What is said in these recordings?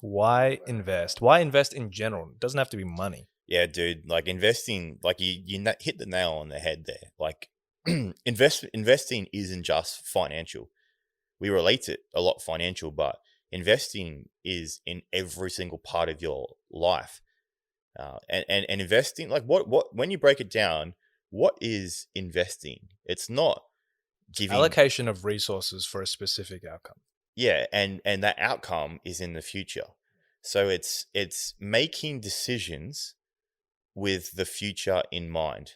Why invest? Why invest in general? It doesn't have to be money. Yeah, dude. Like investing, like you hit the nail on the head there. Like investing isn't just financial. We relate it a lot financial, but investing is in every single part of your life. And investing, like what when you break it down, what is investing? It's not giving Allocation of resources for a specific outcome. Yeah, and that outcome is in the future. So it's making decisions with the future in mind.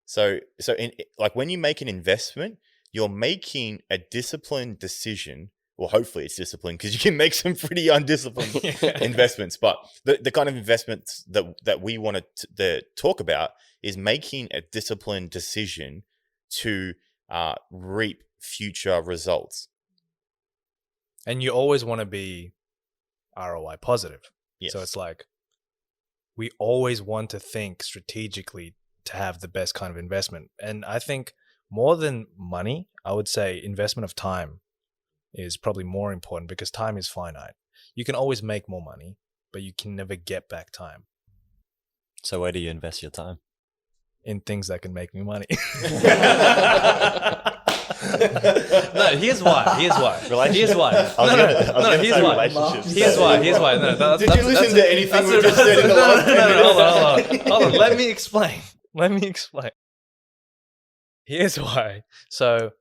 So in like when you make an investment, you're making a disciplined decision. Well, hopefully it's disciplined because you can make some pretty undisciplined investments. But the kind of investments that we want to talk about is making a disciplined decision to reap future results. And you always want to be ROI positive. Yes. So it's like we always want to think strategically to have the best kind of investment. And I think more than money, I would say investment of time is probably more important because time is finite. You can always make more money, but you can never get back time. So where do you invest your time? In things that can make me money. No, here's why. Here's why. Here's why. No, Did you listen to anything we just said in the last 10 minutes? Hold on. Let me explain. Here's why. So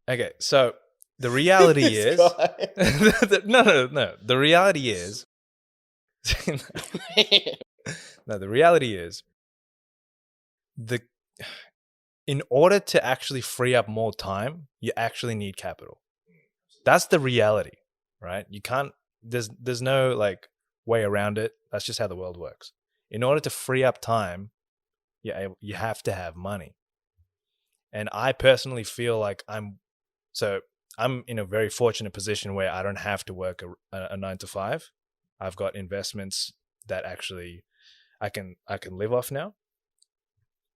the reality is... No. The reality is... No, the reality is... In order to actually free up more time, you actually need capital. That's the reality, right? You can't... There's no like way around it. That's just how the world works. In order to free up time, you have to have money. And I personally feel like I'm in a very fortunate position where I don't have to work a 9 to 5. I've got investments that actually I can live off now.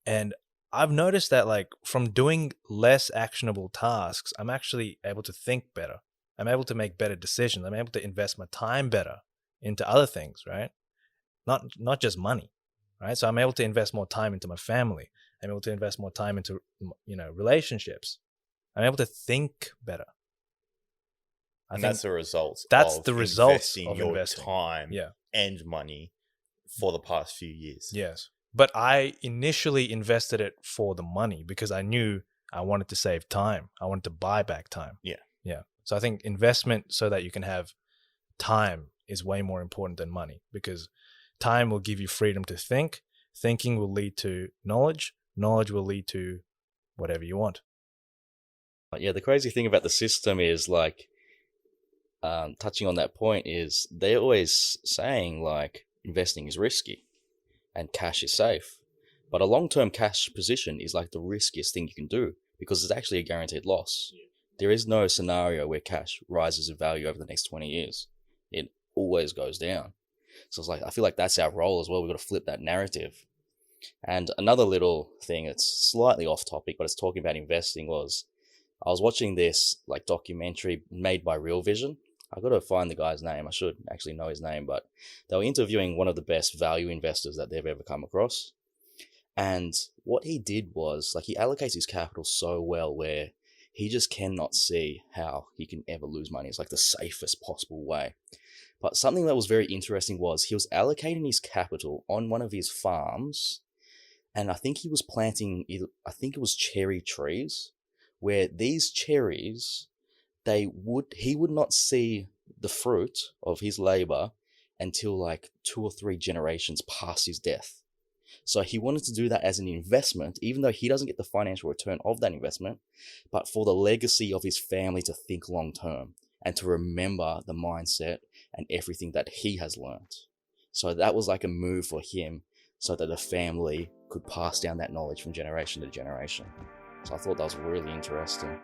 And I've noticed that like from doing less actionable tasks, I'm actually able to think better. I'm able to make better decisions. I'm able to invest my time better into other things, right? Not just money, right? So I'm able to invest more time into my family. I'm able to invest more time into, relationships. I'm able to think better. And that's the result. That's the results of your investing. time and money for the past few years. Yes. But I initially invested it for the money because I knew I wanted to save time. I wanted to buy back time. Yeah. So I think investment so that you can have time is way more important than money because time will give you freedom to think. Thinking will lead to knowledge. Knowledge will lead to whatever you want. Yeah, the crazy thing about the system is like, touching on that point is they're always saying like investing is risky and cash is safe. But a long-term cash position is like the riskiest thing you can do because it's actually a guaranteed loss. There is no scenario where cash rises in value over the next 20 years. It always goes down. So it's like, I feel like that's our role as well. We've got to flip that narrative. And another little thing, it's slightly off topic, but it's talking about investing was, I was watching this like documentary made by Real Vision. I got to find the guy's name. I should actually know his name, but they were interviewing one of the best value investors that they've ever come across. And what he did was like, he allocates his capital so well where he just cannot see how he can ever lose money. It's like the safest possible way. But something that was very interesting was he was allocating his capital on one of his farms. And I think he was planting, I think it was cherry trees, where these cherries, he would not see the fruit of his labor until like 2 or 3 generations past his death. So he wanted to do that as an investment, even though he doesn't get the financial return of that investment, but for the legacy of his family to think long term and to remember the mindset and everything that he has learned. So that was like a move for him so that the family could pass down that knowledge from generation to generation. So I thought that was really interesting.